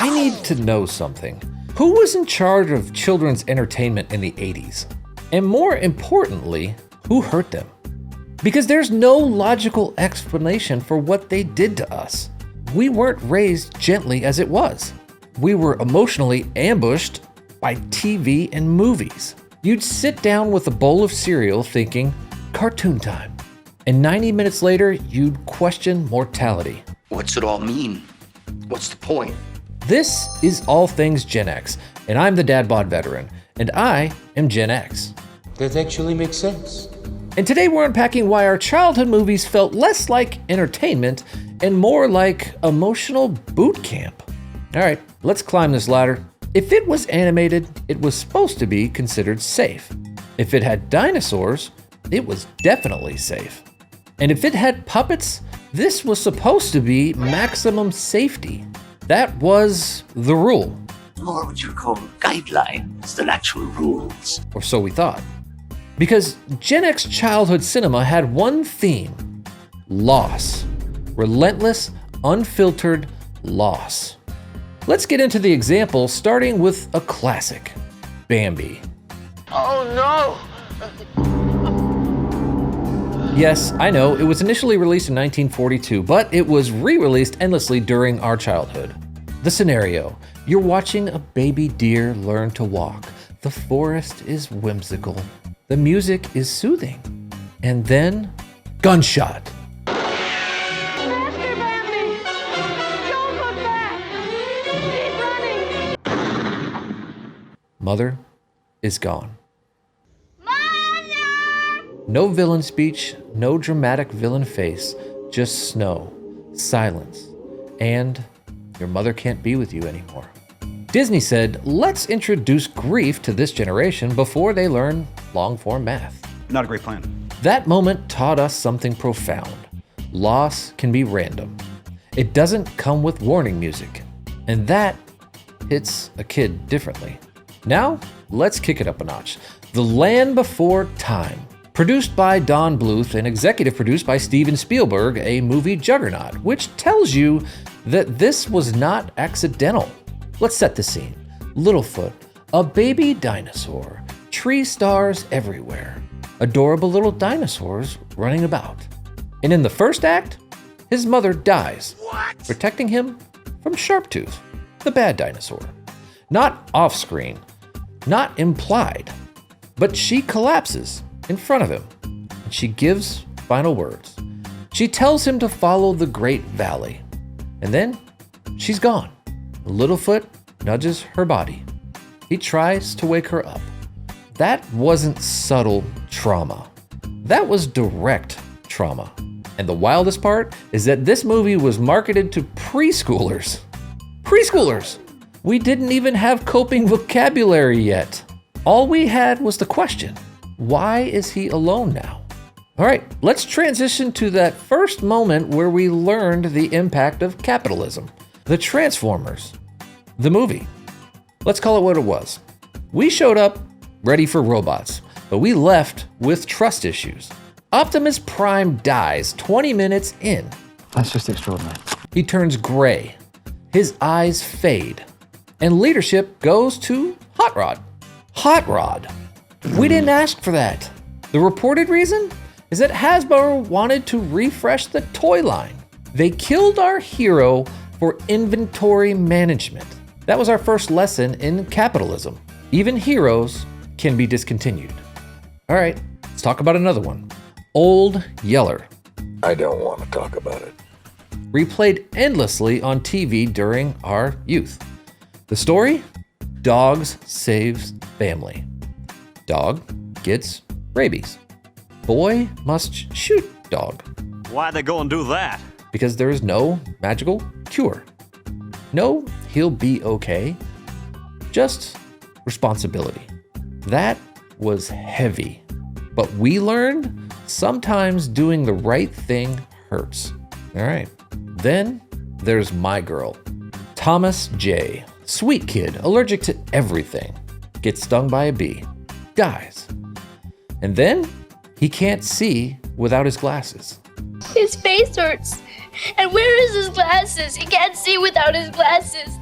I need to know something. Who was in charge of children's entertainment in the 80s? And more importantly, who hurt them? Because there's no logical explanation for what they did to us. We weren't raised gently as it was. We were emotionally ambushed by TV and movies. You'd sit down with a bowl of cereal thinking, cartoon time. And 90 minutes later, you'd question mortality. What's it all mean? What's the point? This is All Things Gen X, and I'm the Dadbod Veteran, and I am Gen X. That actually makes sense. And today we're unpacking why our childhood movies felt less like entertainment and more like emotional boot camp. All right, let's climb this ladder. If it was animated, it was supposed to be considered safe. If it had dinosaurs, it was definitely safe. And if it had puppets, this was supposed to be maximum safety. That was the rule. More what you call guidelines than actual rules. Or so we thought. Because Gen X childhood cinema had one theme: loss. Relentless, unfiltered loss. Let's get into the example, starting with a classic, Bambi. Oh no! Yes, I know, it was initially released in 1942, but it was re-released endlessly during our childhood. The scenario: you're watching a baby deer learn to walk. The forest is whimsical. The music is soothing. And then, gunshot. Master Bambi! Don't look back! Keep running! Mother is gone. Mother! No villain speech, no dramatic villain face, just snow, silence, and your mother can't be with you anymore. Disney said, let's introduce grief to this generation before they learn long-form math. Not a great plan. That moment taught us something profound. Loss can be random. It doesn't come with warning music. And that hits a kid differently. Now, let's kick it up a notch. The Land Before Time. Produced by Don Bluth and executive produced by Steven Spielberg, a movie juggernaut, which tells you that this was not accidental. Let's set the scene. Littlefoot, a baby dinosaur, tree stars everywhere, adorable little dinosaurs running about. And in the first act, his mother dies, protecting him from Sharptooth, the bad dinosaur. Not off-screen, not implied, but she collapses in front of him, and she gives final words. She tells him to follow the Great Valley, and then she's gone. Littlefoot nudges her body. He tries to wake her up. That wasn't subtle trauma. That was direct trauma. And the wildest part is that this movie was marketed to preschoolers. Preschoolers! We didn't even have coping vocabulary yet. All we had was the question, why is he alone now? All right, let's transition to that first moment where we learned the impact of capitalism. The Transformers. The movie. Let's call it what it was. We showed up ready for robots, but we left with trust issues. Optimus Prime dies 20 minutes in. That's just extraordinary. He turns gray. His eyes fade. And leadership goes to Hot Rod. Hot Rod. We didn't ask for that. The reported reason is that Hasbro wanted to refresh the toy line. They killed our hero for inventory management. That was our first lesson in capitalism. Even heroes can be discontinued. All right, let's talk about another one. Old Yeller. I don't want to talk about it. Replayed endlessly on TV during our youth. The story? Dogs saves family. Dog gets rabies. Boy must shoot dog. Why'd they go and do that? Because there is no magical cure. No, he'll be okay. Just responsibility. That was heavy. But we learned sometimes doing the right thing hurts. All right. Then there's my girl, Thomas J. Sweet kid, allergic to everything. Gets stung by a bee. Dies. And then he can't see without his glasses. His face hurts. And where is his glasses? He can't see without his glasses.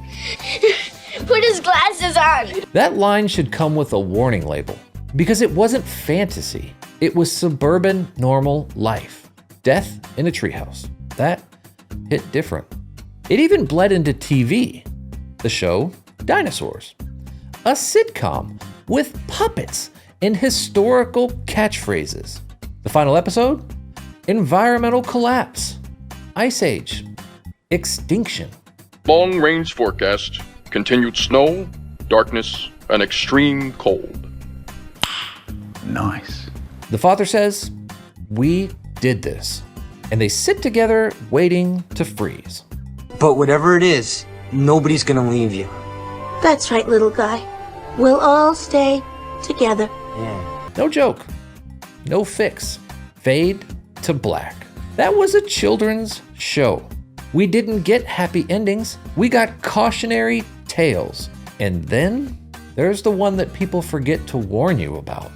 Put his glasses on. That line should come with a warning label, because it wasn't fantasy. It was suburban, normal life. Death in a treehouse. That hit different. It even bled into TV. The show Dinosaurs. A sitcom with puppets and historical catchphrases. The final episode? Environmental collapse. Ice age. Extinction. Long-range forecast, continued snow, darkness, and extreme cold. Nice. The father says, "We did this." And they sit together waiting to freeze. But whatever it is, nobody's gonna leave you. That's right, little guy. We'll all stay together. Yeah. No joke. No fix. Fade to black. That was a children's show. We didn't get happy endings. We got cautionary tales. And then there's the one that people forget to warn you about.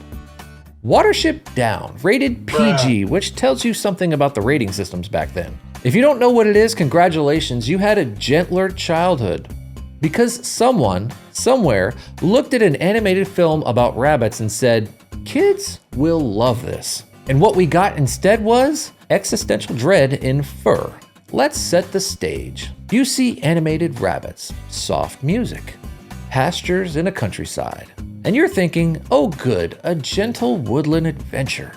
Watership Down, rated PG, which tells you something about the rating systems back then. If you don't know what it is, congratulations, you had a gentler childhood. Because someone, somewhere, looked at an animated film about rabbits and said, kids will love this. And what we got instead was existential dread in fur. Let's set the stage. You see animated rabbits, soft music, pastures in a countryside. And you're thinking, oh good, a gentle woodland adventure.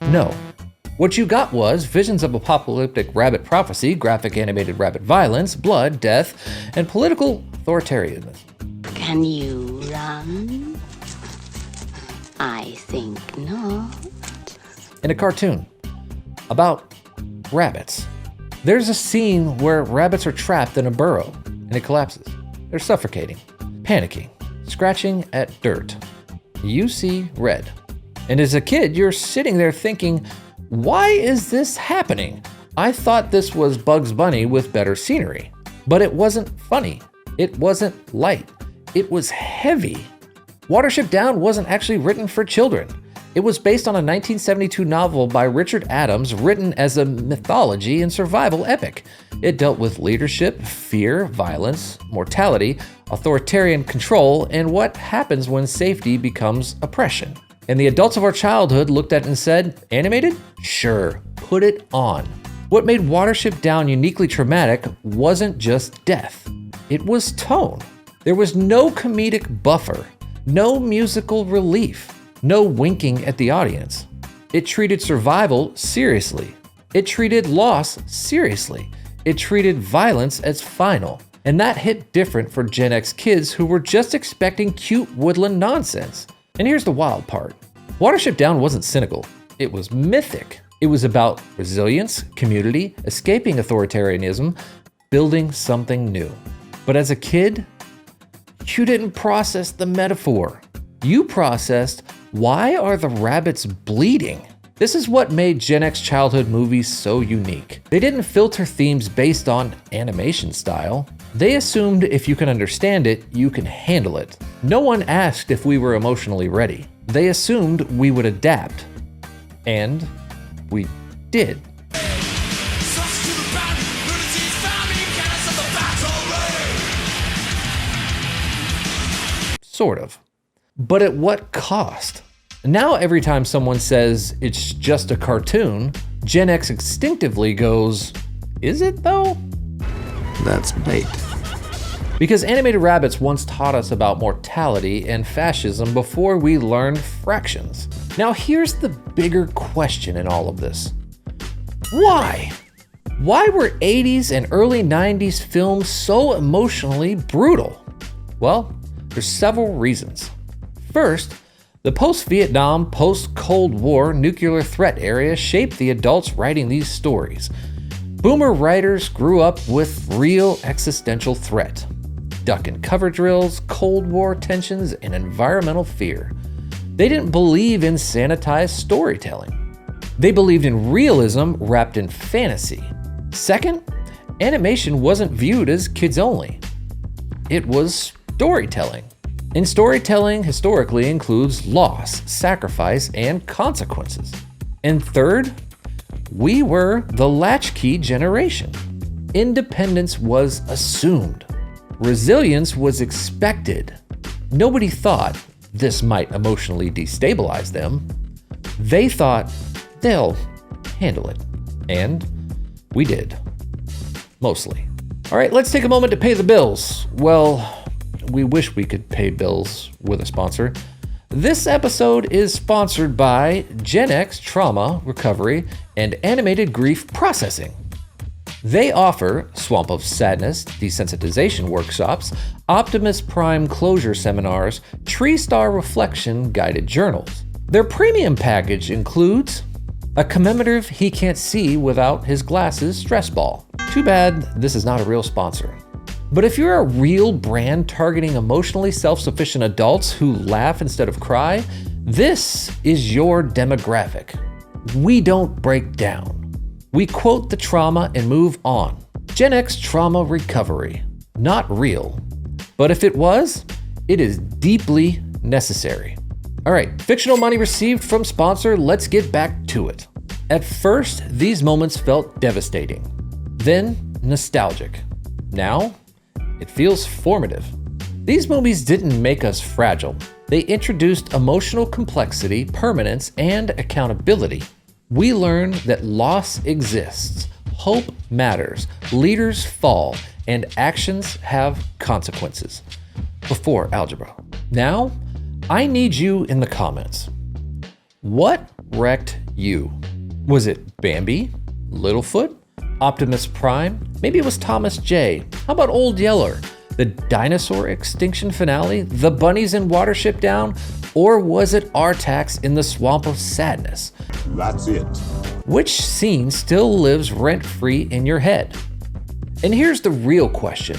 No. What you got was visions of apocalyptic rabbit prophecy, graphic animated rabbit violence, blood, death, and political authoritarianism. Can you run? I think not. In a cartoon about rabbits. There's a scene where rabbits are trapped in a burrow and it collapses. They're suffocating, panicking, scratching at dirt. You see red. And as a kid, you're sitting there thinking, why is this happening? I thought this was Bugs Bunny with better scenery. But it wasn't funny. It wasn't light. It was heavy. Watership Down wasn't actually written for children. It was based on a 1972 novel by Richard Adams written as a mythology and survival epic. It dealt with leadership, fear, violence, mortality, authoritarian control, and what happens when safety becomes oppression. And the adults of our childhood looked at it and said, animated? Sure, put it on. What made Watership Down uniquely traumatic wasn't just death. It was tone. There was no comedic buffer, no musical relief. No winking at the audience. It treated survival seriously. It treated loss seriously. It treated violence as final. And that hit different for Gen X kids who were just expecting cute woodland nonsense. And here's the wild part. Watership Down wasn't cynical. It was mythic. It was about resilience, community, escaping authoritarianism, building something new. But as a kid, you didn't process the metaphor. You processed, why are the rabbits bleeding? This is what made Gen X childhood movies so unique. They didn't filter themes based on animation style. They assumed if you can understand it, you can handle it. No one asked if we were emotionally ready. They assumed we would adapt. And we did. Sort of. But at what cost? Now every time someone says it's just a cartoon, Gen X instinctively goes, is it though? That's bait. Because animated rabbits once taught us about mortality and fascism before we learned fractions. Now here's the bigger question in all of this. Why? Why were 80s and early 90s films so emotionally brutal? Well, there's several reasons. First, the post-Vietnam, post-Cold War nuclear threat area shaped the adults writing these stories. Boomer writers grew up with real existential threat. Duck and cover drills, Cold War tensions, and environmental fear. They didn't believe in sanitized storytelling. They believed in realism wrapped in fantasy. Second, animation wasn't viewed as kids only. It was storytelling. And storytelling historically includes loss, sacrifice, and consequences. And third, we were the latchkey generation. Independence was assumed. Resilience was expected. Nobody thought this might emotionally destabilize them. They thought they'll handle it. And we did. Mostly. All right, let's take a moment to pay the bills. Well, we wish we could pay bills with a sponsor. This episode is sponsored by Gen X Trauma Recovery and Animated Grief Processing. They offer Swamp of Sadness desensitization workshops, Optimus Prime closure seminars, Tree Star Reflection guided journals. Their premium package includes a commemorative he can't see without his glasses stress ball. Too bad this is not a real sponsor. But if you're a real brand targeting emotionally self-sufficient adults who laugh instead of cry, this is your demographic. We don't break down. We quote the trauma and move on. Gen X Trauma Recovery. Not real. But if it was, it is deeply necessary. All right, fictional money received from sponsor, let's get back to it. At first, these moments felt devastating. Then, nostalgic. Now, it feels formative. These movies didn't make us fragile. They introduced emotional complexity, permanence, and accountability. We learned that loss exists, hope matters, leaders fall, and actions have consequences. Before algebra. Now, I need you in the comments. What wrecked you? Was it Bambi? Littlefoot? Optimus Prime? Maybe it was Thomas J. How about Old Yeller? The dinosaur extinction finale? The bunnies in Watership Down? Or was it Artax in the Swamp of Sadness? That's it. Which scene still lives rent-free in your head? And here's the real question.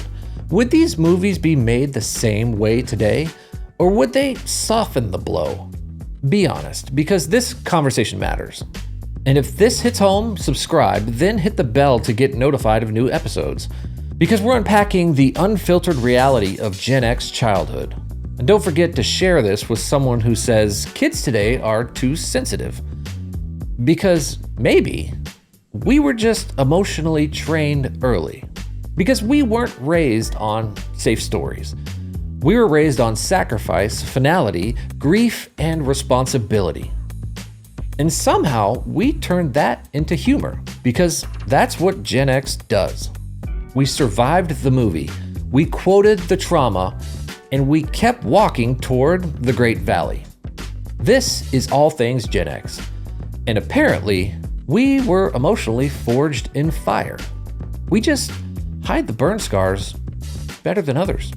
Would these movies be made the same way today? Or would they soften the blow? Be honest, because this conversation matters. And if this hits home, subscribe, then hit the bell to get notified of new episodes. Because we're unpacking the unfiltered reality of Gen X childhood. And don't forget to share this with someone who says kids today are too sensitive. Because maybe we were just emotionally trained early. Because we weren't raised on safe stories. We were raised on sacrifice, finality, grief, and responsibility. And somehow we turned that into humor, because that's what Gen X does. We survived the movie, we quoted the trauma, and we kept walking toward the Great Valley. This is all things Gen X. And apparently, we were emotionally forged in fire. We just hide the burn scars better than others.